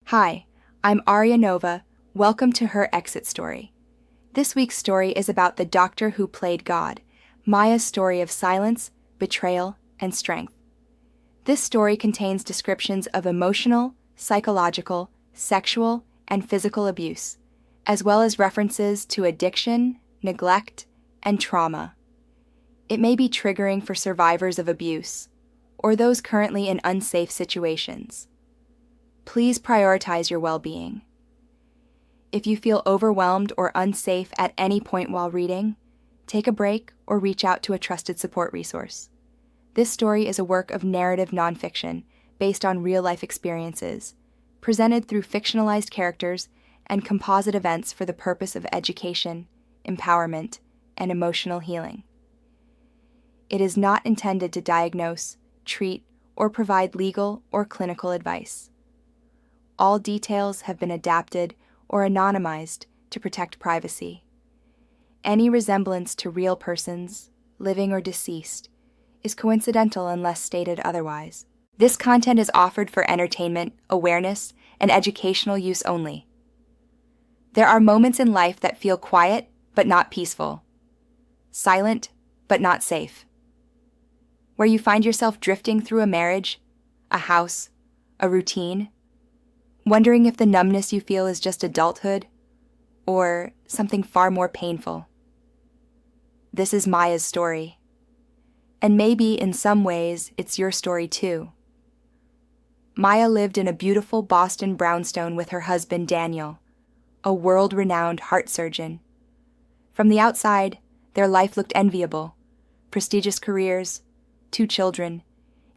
Hi, I'm Arya Nova. Welcome to Her Exit Story. This week's story is about the doctor who played God, Maya's story of silence, betrayal, and strength. This story contains descriptions of emotional, psychological, sexual, and physical abuse, as well as references to addiction, neglect, and trauma. It may be triggering for survivors of abuse or those currently in unsafe situations. Please prioritize your well-being. If you feel overwhelmed or unsafe at any point while reading, take a break or reach out to a trusted support resource. This story is a work of narrative nonfiction based on real-life experiences, presented through fictionalized characters and composite events for the purpose of education, empowerment, and emotional healing. It is not intended to diagnose, treat, or provide legal or clinical advice. All details have been adapted or anonymized to protect privacy. Any resemblance to real persons, living or deceased, is coincidental unless stated otherwise. This content is offered for entertainment, awareness, and educational use only. There are moments in life that feel quiet but not peaceful, silent but not safe, where you find yourself drifting through a marriage, a house, a routine, wondering if the numbness you feel is just adulthood or something far more painful. This is Maya's story, and maybe in some ways it's your story too. Maya lived in a beautiful Boston brownstone with her husband Daniel, a world-renowned heart surgeon. From the outside, their life looked enviable: prestigious careers, 2 children,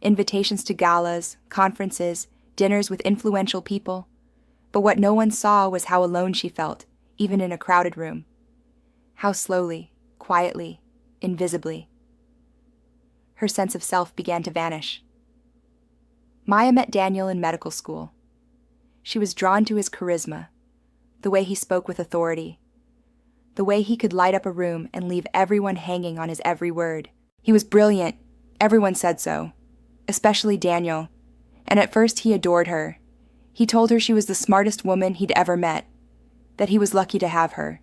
invitations to galas, conferences, dinners with influential people. But what no one saw was how alone she felt, even in a crowded room. How slowly, quietly, invisibly, her sense of self began to vanish. Maya met Daniel in medical school. She was drawn to his charisma, the way he spoke with authority, the way he could light up a room and leave everyone hanging on his every word. He was brilliant, everyone said so, especially Daniel. And at first he adored her. He told her she was the smartest woman he'd ever met, that he was lucky to have her,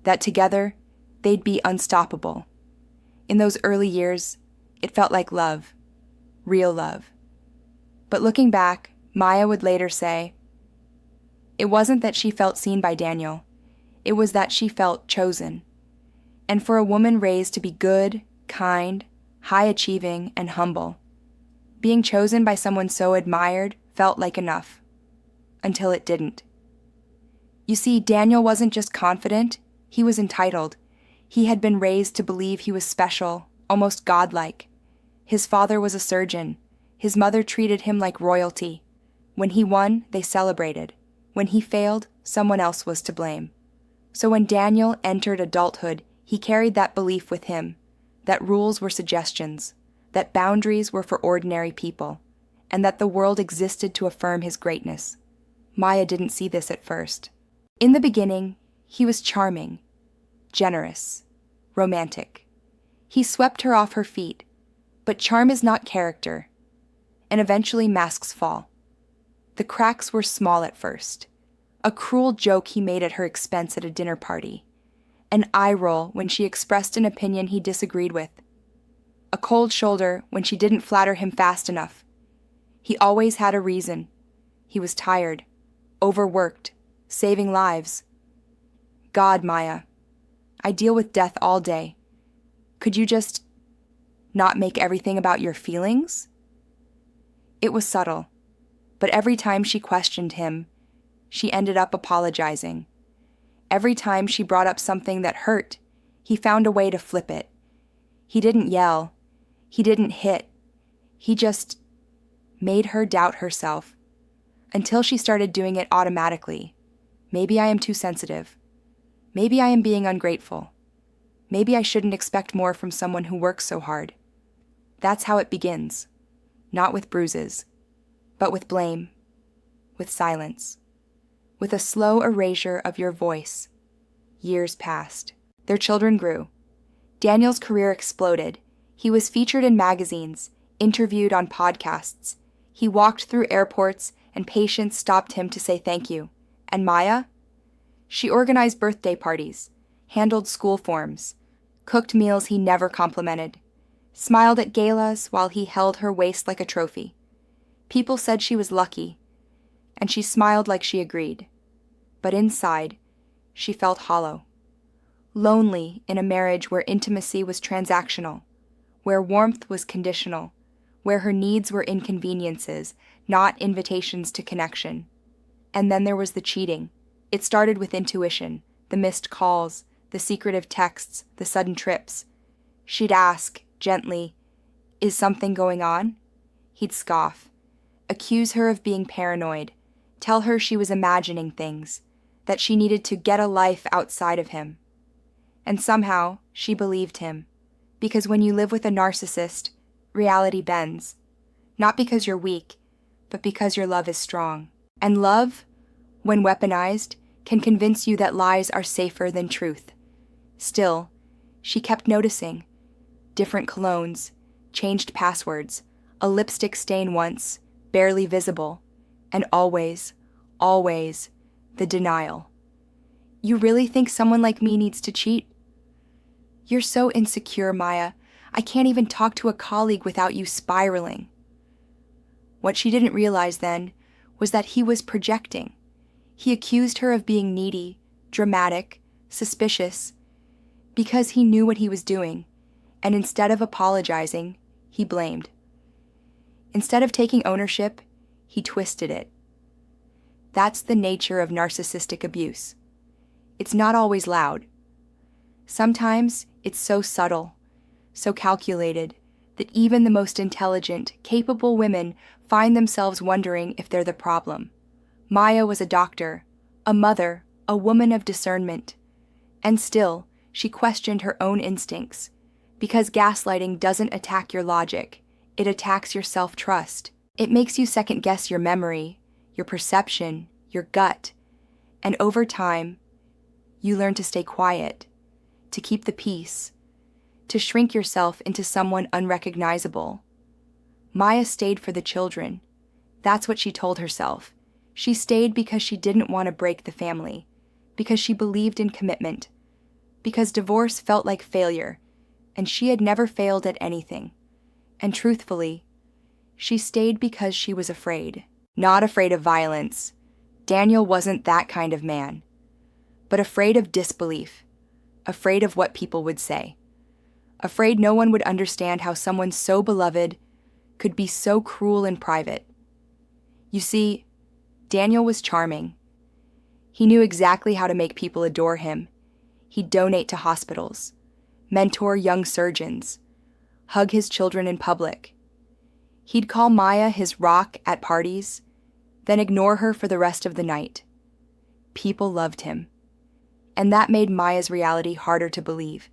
that together they'd be unstoppable. In those early years, it felt like love, real love. But looking back, Maya would later say, it wasn't that she felt seen by Daniel, it was that she felt chosen. And for a woman raised to be good, kind, high-achieving, and humble, being chosen by someone so admired felt like enough, until it didn't. You see, Daniel wasn't just confident, he was entitled. He had been raised to believe he was special, almost godlike. His father was a surgeon. His mother treated him like royalty. When he won, they celebrated. When he failed, someone else was to blame. So when Daniel entered adulthood, he carried that belief with him, that rules were suggestions, that boundaries were for ordinary people, and that the world existed to affirm his greatness. Maya didn't see this at first. In the beginning, he was charming, generous, romantic. He swept her off her feet, but charm is not character, and eventually masks fall. The cracks were small at first. A cruel joke he made at her expense at a dinner party, an eye roll when she expressed an opinion he disagreed with, a cold shoulder when she didn't flatter him fast enough. He always had a reason. He was tired, overworked, saving lives. God, Maya, I deal with death all day. Could you just not make everything about your feelings? It was subtle, but every time she questioned him, she ended up apologizing. Every time she brought up something that hurt, he found a way to flip it. He didn't yell. He didn't hit. He just made her doubt herself, until she started doing it automatically. Maybe I am too sensitive. Maybe I am being ungrateful. Maybe I shouldn't expect more from someone who works so hard. That's how it begins, not with bruises, but with blame, with silence, with a slow erasure of your voice. Years passed. Their children grew. Daniel's career exploded. He was featured in magazines, interviewed on podcasts. He walked through airports and patience stopped him to say thank you. And Maya? She organized birthday parties, handled school forms, cooked meals he never complimented, smiled at galas while he held her waist like a trophy. People said she was lucky, and she smiled like she agreed. But inside, she felt hollow. Lonely in a marriage where intimacy was transactional, where warmth was conditional, where her needs were inconveniences, not invitations to connection. And then there was the cheating. It started with intuition, the missed calls, the secretive texts, the sudden trips. She'd ask, gently, "Is something going on?" He'd scoff, accuse her of being paranoid, tell her she was imagining things, that she needed to get a life outside of him. And somehow, she believed him, because when you live with a narcissist, reality bends. Not because you're weak, but because your love is strong. And love, when weaponized, can convince you that lies are safer than truth. Still, she kept noticing. Different colognes, changed passwords, a lipstick stain once, barely visible, and always, always, the denial. "You really think someone like me needs to cheat?" "You're so insecure, Maya. I can't even talk to a colleague without you spiraling." What she didn't realize then was that he was projecting. He accused her of being needy, dramatic, suspicious, because he knew what he was doing, and instead of apologizing, he blamed. Instead of taking ownership, he twisted it. That's the nature of narcissistic abuse. It's not always loud. Sometimes it's so subtle, so calculated, that even the most intelligent, capable women find themselves wondering if they're the problem. Maya was a doctor, a mother, a woman of discernment. And still, she questioned her own instincts, because gaslighting doesn't attack your logic, it attacks your self-trust. It makes you second-guess your memory, your perception, your gut, and over time, you learn to stay quiet, to keep the peace, to shrink yourself into someone unrecognizable. Maya stayed for the children. That's what she told herself. She stayed because she didn't want to break the family, because she believed in commitment, because divorce felt like failure, and she had never failed at anything. And truthfully, she stayed because she was afraid. Not afraid of violence. Daniel wasn't that kind of man. But afraid of disbelief. Afraid of what people would say. Afraid no one would understand how someone so beloved could be so cruel in private. You see, Daniel was charming. He knew exactly how to make people adore him. He'd donate to hospitals, mentor young surgeons, hug his children in public. He'd call Maya his rock at parties, then ignore her for the rest of the night. People loved him. And that made Maya's reality harder to believe.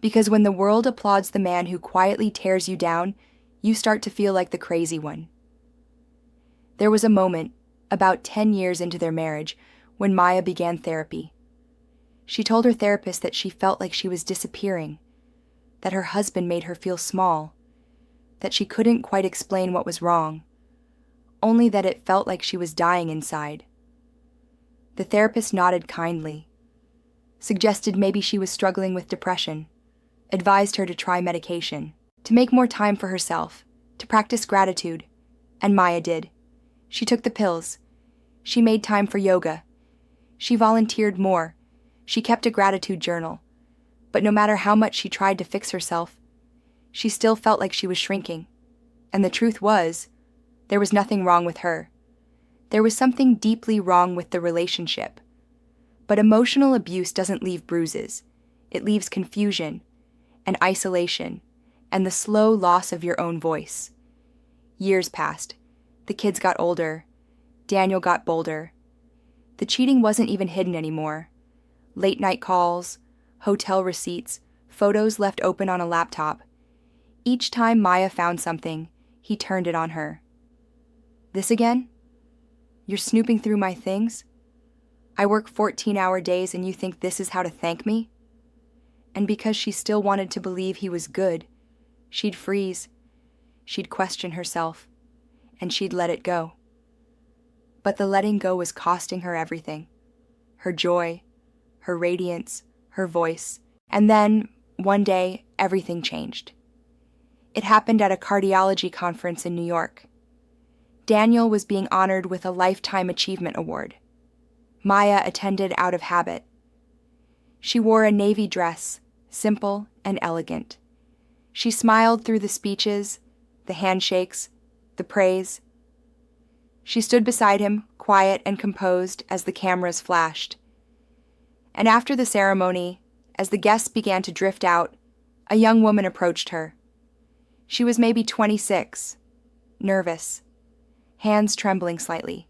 Because when the world applauds the man who quietly tears you down, you start to feel like the crazy one. There was a moment, about 10 years into their marriage, when Maya began therapy. She told her therapist that she felt like she was disappearing, that her husband made her feel small, that she couldn't quite explain what was wrong, only that it felt like she was dying inside. The therapist nodded kindly, suggested maybe she was struggling with depression, advised her to try medication, to make more time for herself, to practice gratitude, and Maya did. She took the pills. She made time for yoga. She volunteered more. She kept a gratitude journal. But no matter how much she tried to fix herself, she still felt like she was shrinking. And the truth was, there was nothing wrong with her. There was something deeply wrong with the relationship. But emotional abuse doesn't leave bruises. It leaves confusion, and isolation, and the slow loss of your own voice. Years passed. The kids got older. Daniel got bolder. The cheating wasn't even hidden anymore. Late-night calls, hotel receipts, photos left open on a laptop. Each time Maya found something, he turned it on her. "This again? You're snooping through my things? I work 14-hour days and you think this is how to thank me?" And because she still wanted to believe he was good, she'd freeze. She'd question herself. And she'd let it go. But the letting go was costing her everything. Her joy, her radiance, her voice. And then, one day, everything changed. It happened at a cardiology conference in New York. Daniel was being honored with a Lifetime Achievement Award. Maya attended out of habit. She wore a navy dress, simple and elegant. She smiled through the speeches, the handshakes, the praise. She stood beside him, quiet and composed as the cameras flashed. And after the ceremony, as the guests began to drift out, a young woman approached her. She was maybe 26, nervous, hands trembling slightly.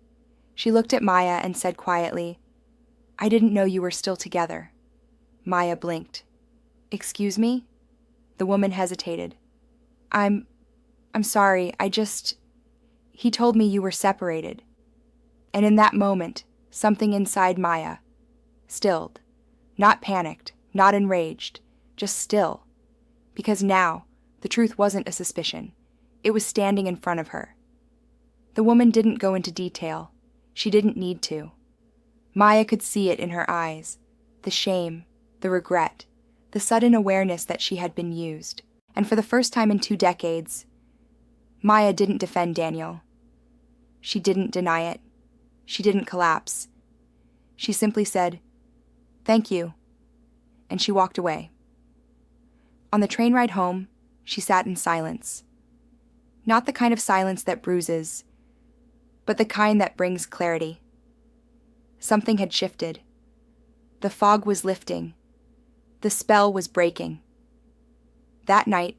She looked at Maya and said quietly, "I didn't know you were still together." Maya blinked. "Excuse me?" The woman hesitated. I'm sorry, he told me you were separated." And in that moment, something inside Maya stilled, not panicked, not enraged, just still. Because now, the truth wasn't a suspicion. It was standing in front of her. The woman didn't go into detail. She didn't need to. Maya could see it in her eyes, the shame, the regret, the sudden awareness that she had been used. And for the first time in 2 decades, Maya didn't defend Daniel. She didn't deny it. She didn't collapse. She simply said, "Thank you," and she walked away. On the train ride home, she sat in silence. Not the kind of silence that bruises, but the kind that brings clarity. Something had shifted. The fog was lifting. The spell was breaking. That night,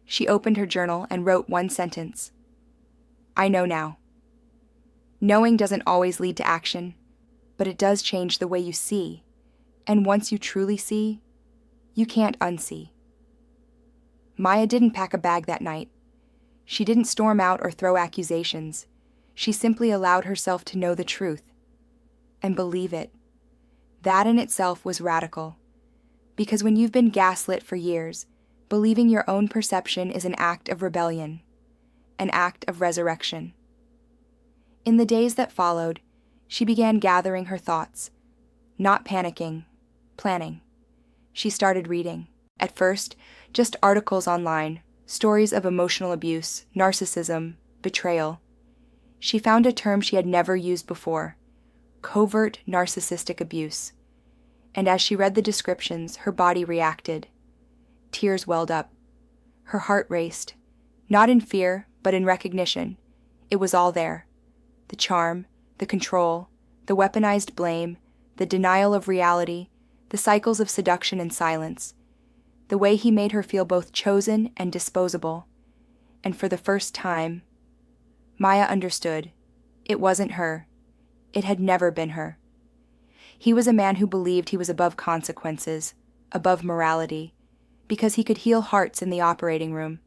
she opened her journal and wrote one sentence. "I know now." Knowing doesn't always lead to action, but it does change the way you see. And once you truly see, you can't unsee. Maya didn't pack a bag that night. She didn't storm out or throw accusations. She simply allowed herself to know the truth and believe it. That in itself was radical. Because when you've been gaslit for years, believing your own perception is an act of rebellion, an act of resurrection. In the days that followed, she began gathering her thoughts, not panicking, planning. She started reading. At first, just articles online, stories of emotional abuse, narcissism, betrayal. She found a term she had never used before, covert narcissistic abuse. And as she read the descriptions, her body reacted. Tears welled up. Her heart raced, not in fear, but in recognition. It was all there. The charm, the control, the weaponized blame, the denial of reality, the cycles of seduction and silence. The way he made her feel both chosen and disposable. And for the first time, Maya understood. It wasn't her. It had never been her. He was a man who believed he was above consequences, above morality, because he could heal hearts in the operating room,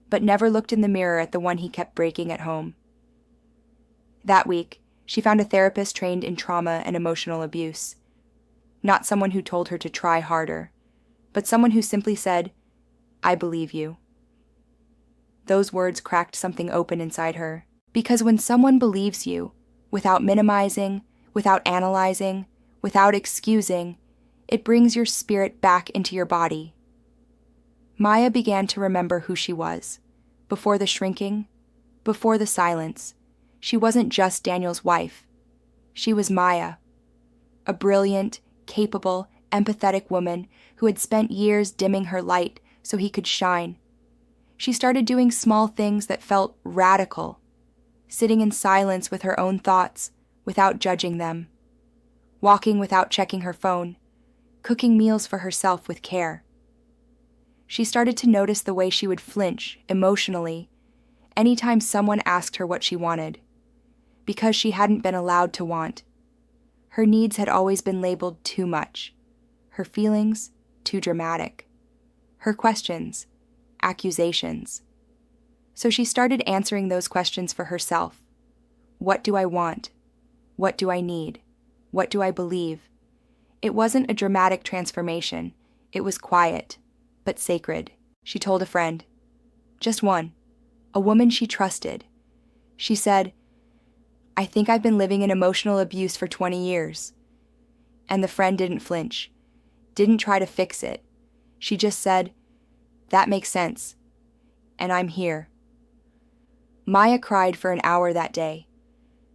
but never looked in the mirror at the one he kept breaking at home. That week, she found a therapist trained in trauma and emotional abuse. Not someone who told her to try harder, but someone who simply said, "I believe you." Those words cracked something open inside her, because when someone believes you, without minimizing, without analyzing, without excusing, it brings your spirit back into your body. Maya began to remember who she was. Before the shrinking, before the silence, she wasn't just Daniel's wife. She was Maya, a brilliant, capable, empathetic woman who had spent years dimming her light so he could shine. She started doing small things that felt radical, sitting in silence with her own thoughts, without judging them, walking without checking her phone, cooking meals for herself with care. She started to notice the way she would flinch, emotionally, anytime someone asked her what she wanted, because she hadn't been allowed to want. Her needs had always been labeled too much, her feelings too dramatic, her questions accusations. So she started answering those questions for herself. What do I want? What do I need? What do I believe? It wasn't a dramatic transformation. It was quiet, but sacred. She told a friend. Just one. A woman she trusted. She said, I think I've been living in emotional abuse for 20 years. And the friend didn't flinch, didn't try to fix it. She just said, "That makes sense. And I'm here." Maya cried for an hour that day,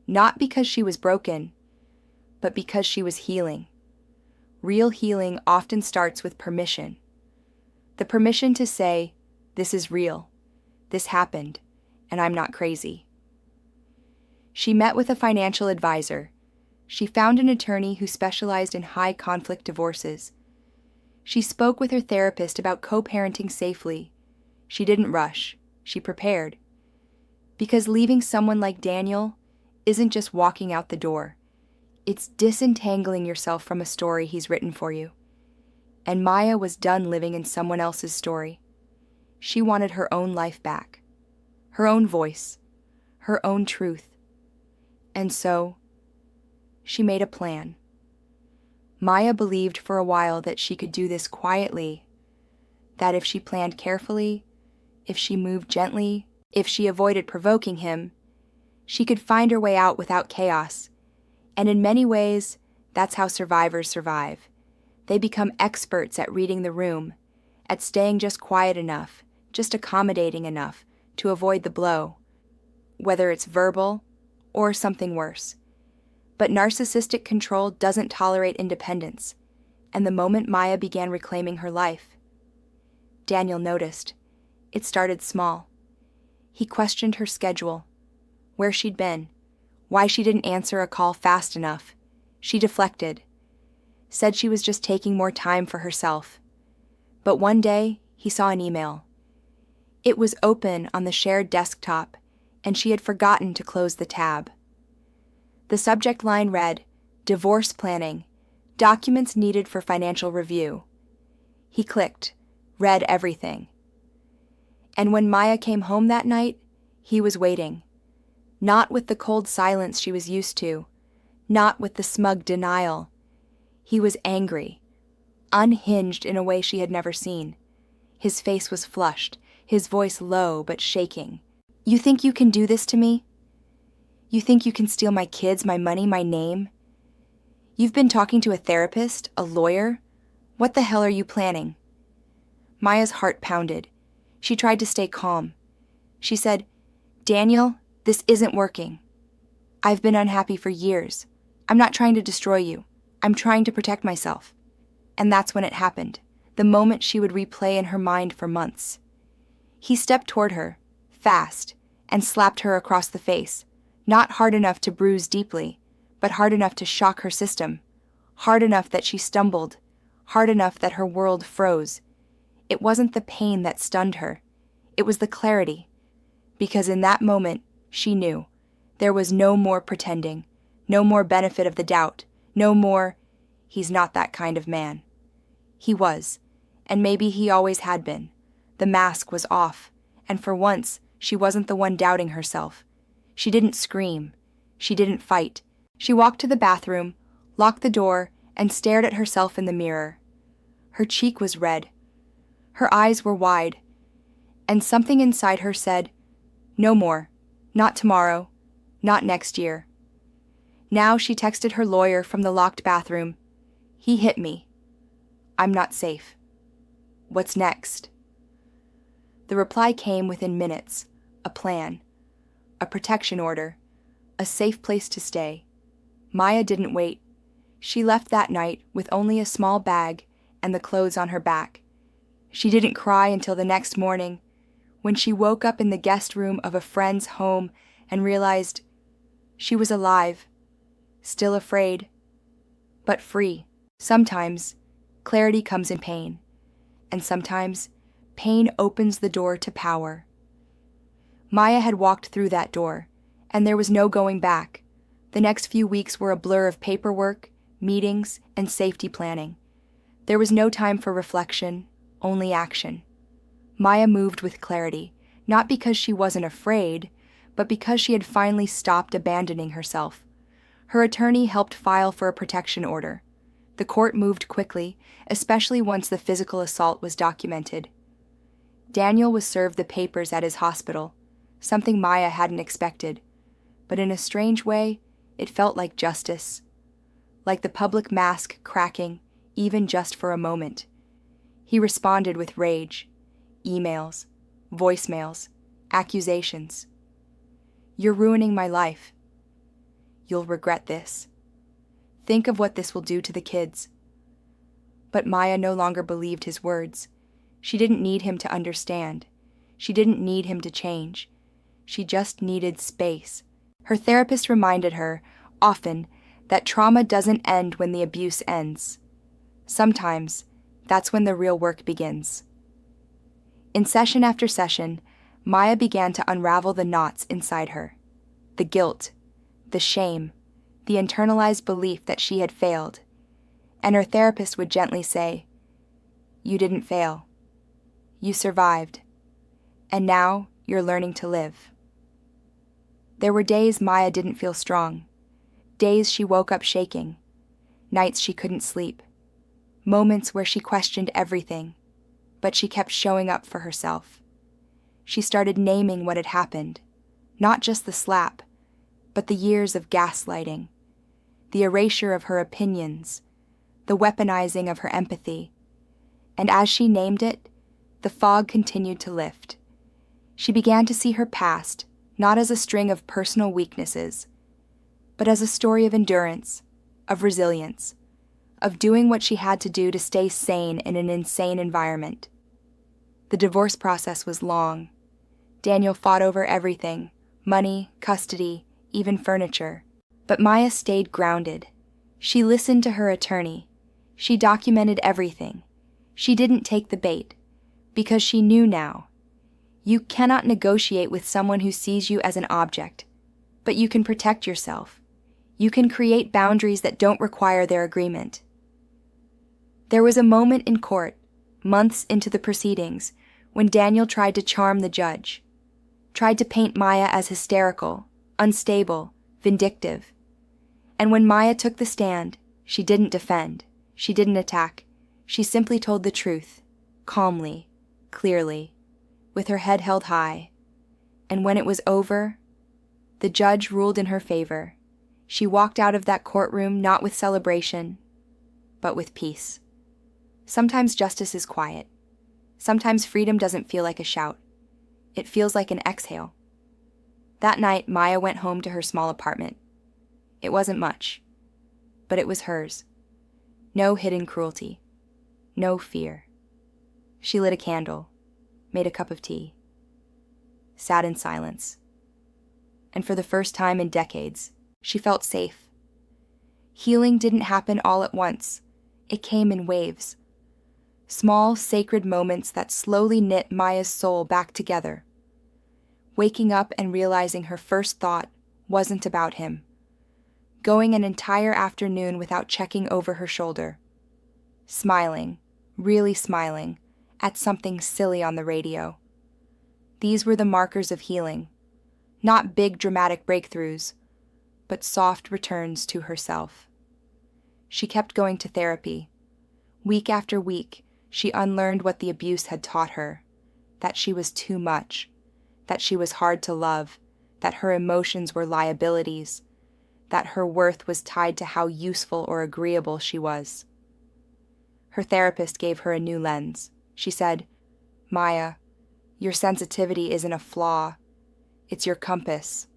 not because she was broken, but because she was healing. Real healing often starts with permission. The permission to say, "This is real. This happened, and I'm not crazy." She met with a financial advisor. She found an attorney who specialized in high-conflict divorces. She spoke with her therapist about co-parenting safely. She didn't rush. She prepared. Because leaving someone like Daniel isn't just walking out the door. It's disentangling yourself from a story he's written for you. And Maya was done living in someone else's story. She wanted her own life back, her own voice, her own truth. And so, she made a plan. Maya believed for a while that she could do this quietly, that if she planned carefully, if she moved gently, if she avoided provoking him, she could find her way out without chaos. And in many ways, that's how survivors survive. They become experts at reading the room, at staying just quiet enough, just accommodating enough to avoid the blow, whether it's verbal or something worse. But narcissistic control doesn't tolerate independence, and the moment Maya began reclaiming her life, Daniel noticed. It started small. He questioned her schedule, where she'd been, why she didn't answer a call fast enough. She deflected, said she was just taking more time for herself. But one day, he saw an email. It was open on the shared desktop, and she had forgotten to close the tab. The subject line read, "Divorce planning, documents needed for financial review." He clicked, read everything. And when Maya came home that night, he was waiting. Not with the cold silence she was used to, not with the smug denial. He was angry, unhinged in a way she had never seen. His face was flushed, his voice low but shaking. "You think you can do this to me? You think you can steal my kids, my money, my name? You've been talking to a therapist, a lawyer? What the hell are you planning?" Maya's heart pounded. She tried to stay calm. She said, "Daniel, this isn't working. I've been unhappy for years. I'm not trying to destroy you. I'm trying to protect myself." And that's when it happened, the moment she would replay in her mind for months. He stepped toward her, fast, and slapped her across the face, not hard enough to bruise deeply, but hard enough to shock her system, hard enough that she stumbled, hard enough that her world froze. It wasn't the pain that stunned her. It was the clarity. Because in that moment, she knew. There was no more pretending, no more benefit of the doubt, no more, "He's not that kind of man." He was, and maybe he always had been. The mask was off, and for once, she wasn't the one doubting herself. She didn't scream. She didn't fight. She walked to the bathroom, locked the door, and stared at herself in the mirror. Her cheek was red. Her eyes were wide, and something inside her said, "No more. Not tomorrow. Not next year." Now she texted her lawyer from the locked bathroom. "He hit me. I'm not safe. What's next?" The reply came within minutes. A plan. A protection order. A safe place to stay. Maya didn't wait. She left that night with only a small bag and the clothes on her back. She didn't cry until the next morning, when she woke up in the guest room of a friend's home and realized she was alive, still afraid, but free. Sometimes, clarity comes in pain, and sometimes, pain opens the door to power. Maya had walked through that door, and there was no going back. The next few weeks were a blur of paperwork, meetings, and safety planning. There was no time for reflection, only action. Maya moved with clarity, not because she wasn't afraid, but because she had finally stopped abandoning herself. Her attorney helped file for a protection order. The court moved quickly, especially once the physical assault was documented. Daniel was served the papers at his hospital, something Maya hadn't expected. but in a strange way, it felt like justice, like the public mask cracking, even just for a moment. He responded with rage, emails, voicemails, accusations. "You're ruining my life. You'll regret this. Think of what this will do to the kids." But Maya no longer believed his words. She didn't need him to understand. She didn't need him to change. She just needed space. Her therapist reminded her, often, that trauma doesn't end when the abuse ends. Sometimes, that's when the real work begins. In session after session, Maya began to unravel the knots inside her. The guilt, the shame, the internalized belief that she had failed. And her therapist would gently say, "You didn't fail. You survived. And now you're learning to live." There were days Maya didn't feel strong. Days she woke up shaking. Nights she couldn't sleep. Moments where she questioned everything. But she kept showing up for herself. She started naming what had happened. Not just the slap, but the years of gaslighting. The erasure of her opinions. The weaponizing of her empathy. And as she named it, the fog continued to lift. She began to see her past, not as a string of personal weaknesses, but as a story of endurance, of resilience, of doing what she had to do to stay sane in an insane environment. The divorce process was long. Daniel fought over everything, money, custody, even furniture. But Maya stayed grounded. She listened to her attorney. She documented everything. She didn't take the bait, because she knew now. You cannot negotiate with someone who sees you as an object, but you can protect yourself. You can create boundaries that don't require their agreement. There was a moment in court, months into the proceedings, when Daniel tried to charm the judge, tried to paint Maya as hysterical, unstable, vindictive. And when Maya took the stand, she didn't defend, she didn't attack, she simply told the truth, calmly, clearly, with her head held high. And when it was over, the judge ruled in her favor. She walked out of that courtroom not with celebration, but with peace. Sometimes justice is quiet. Sometimes freedom doesn't feel like a shout. It feels like an exhale. That night, Maya went home to her small apartment. It wasn't much, but it was hers. No hidden cruelty. No fear. She lit a candle, made a cup of tea, sat in silence. And for the first time in decades, she felt safe. Healing didn't happen all at once. It came in waves. Small, sacred moments that slowly knit Maya's soul back together. Waking up and realizing her first thought wasn't about him. Going an entire afternoon without checking over her shoulder. Smiling, really smiling, at something silly on the radio. These were the markers of healing. Not big dramatic breakthroughs, but soft returns to herself. She kept going to therapy. Week after week, she unlearned what the abuse had taught her, that she was too much, that she was hard to love, that her emotions were liabilities, that her worth was tied to how useful or agreeable she was. Her therapist gave her a new lens. She said, "Maya, your sensitivity isn't a flaw. It's your compass."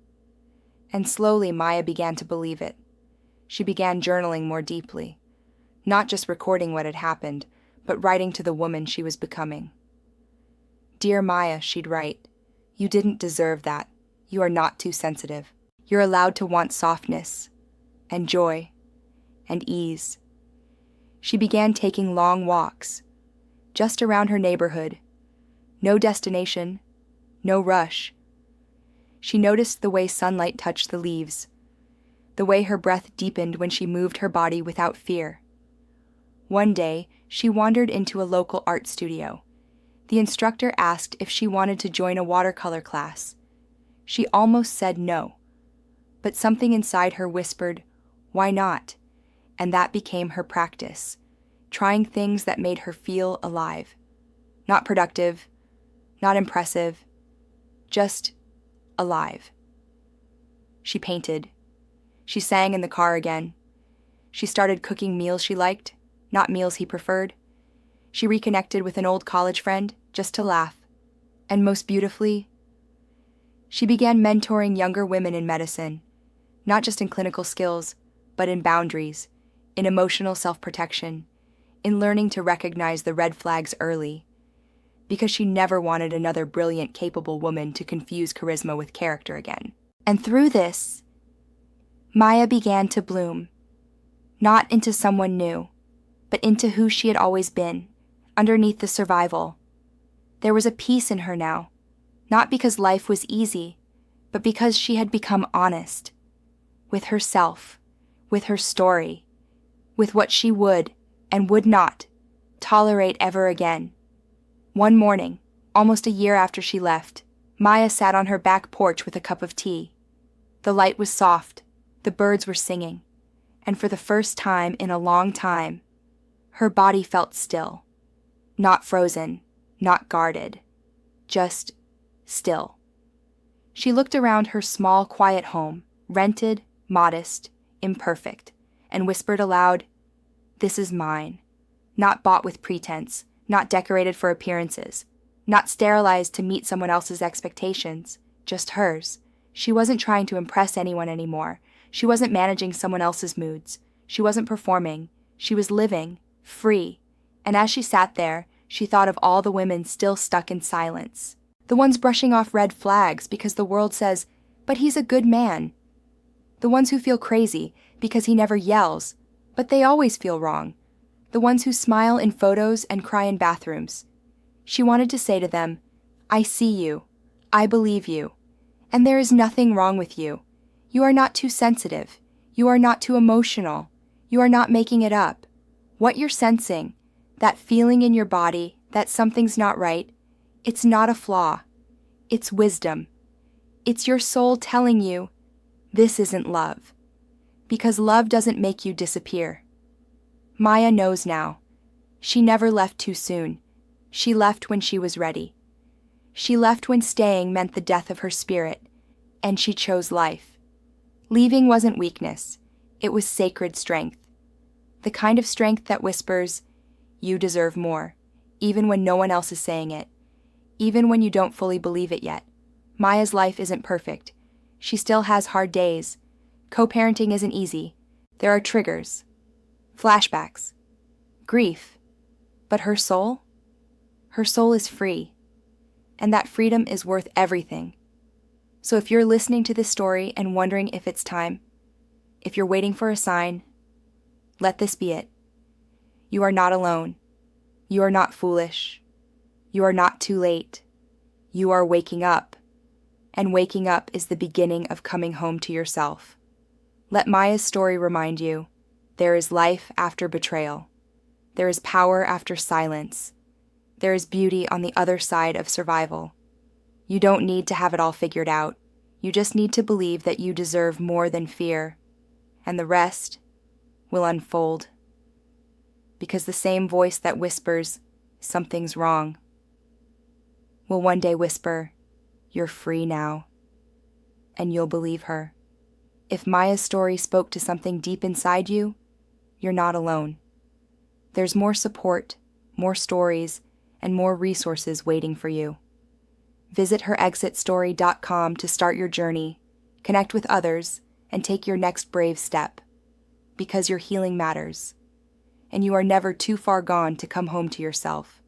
And slowly Maya began to believe it. She began journaling more deeply, not just recording what had happened, but writing to the woman she was becoming. "Dear Maya," she'd write, "you didn't deserve that. You are not too sensitive. You're allowed to want softness, and joy, and ease." She began taking long walks, just around her neighborhood. No destination, no rush. She noticed the way sunlight touched the leaves, the way her breath deepened when she moved her body without fear. One day, she wandered into a local art studio. The instructor asked if she wanted to join a watercolor class. She almost said no, but something inside her whispered, "Why not?" And that became her practice, trying things that made her feel alive. Not productive, not impressive, just alive. She painted. She sang in the car again. She started cooking meals she liked, not meals he preferred. She reconnected with an old college friend just to laugh. And most beautifully, she began mentoring younger women in medicine, not just in clinical skills, but in boundaries, in emotional self-protection, in learning to recognize the red flags early, because she never wanted another brilliant, capable woman to confuse charisma with character again. And through this, Maya began to bloom, not into someone new, but into who she had always been, underneath the survival. There was a peace in her now, not because life was easy, but because she had become honest with herself, with her story, with what she would and would not tolerate ever again. One morning, almost a year after she left, Maya sat on her back porch with a cup of tea. The light was soft, the birds were singing, and for the first time in a long time, her body felt still. Not frozen, not guarded, just still. She looked around her small, quiet home, rented, modest, imperfect, and whispered aloud, "This is mine. Not bought with pretense, not decorated for appearances, not sterilized to meet someone else's expectations, just hers. She wasn't trying to impress anyone anymore. She wasn't managing someone else's moods. She wasn't performing. She was living, free. And as she sat there, she thought of all the women still stuck in silence. The ones brushing off red flags because the world says, "But he's a good man." The ones who feel crazy because he never yells, but they always feel wrong. The ones who smile in photos and cry in bathrooms. She wanted to say to them, "I see you. I believe you. And there is nothing wrong with you. You are not too sensitive. You are not too emotional. You are not making it up. What you're sensing, that feeling in your body that something's not right, it's not a flaw. It's wisdom. It's your soul telling you, this isn't love. Because love doesn't make you disappear." Maya knows now. She never left too soon. She left when she was ready. She left when staying meant the death of her spirit, and she chose life. Leaving wasn't weakness. It was sacred strength. The kind of strength that whispers, "You deserve more," even when no one else is saying it, even when you don't fully believe it yet. Maya's life isn't perfect. She still has hard days. Co-parenting isn't easy. There are triggers, flashbacks, grief. But her soul is free. And that freedom is worth everything. So if you're listening to this story and wondering if it's time, if you're waiting for a sign, let this be it. You are not alone. You are not foolish. You are not too late. You are waking up. And waking up is the beginning of coming home to yourself. Let Maya's story remind you, there is life after betrayal. There is power after silence. There is beauty on the other side of survival. You don't need to have it all figured out. You just need to believe that you deserve more than fear. And the rest will unfold. Because the same voice that whispers, "Something's wrong," will one day whisper, "You're free now." And you'll believe her. If Maya's story spoke to something deep inside you, you're not alone. There's more support, more stories, and more resources waiting for you. Visit herexitstory.com to start your journey, connect with others, and take your next brave step. Because your healing matters, and you are never too far gone to come home to yourself.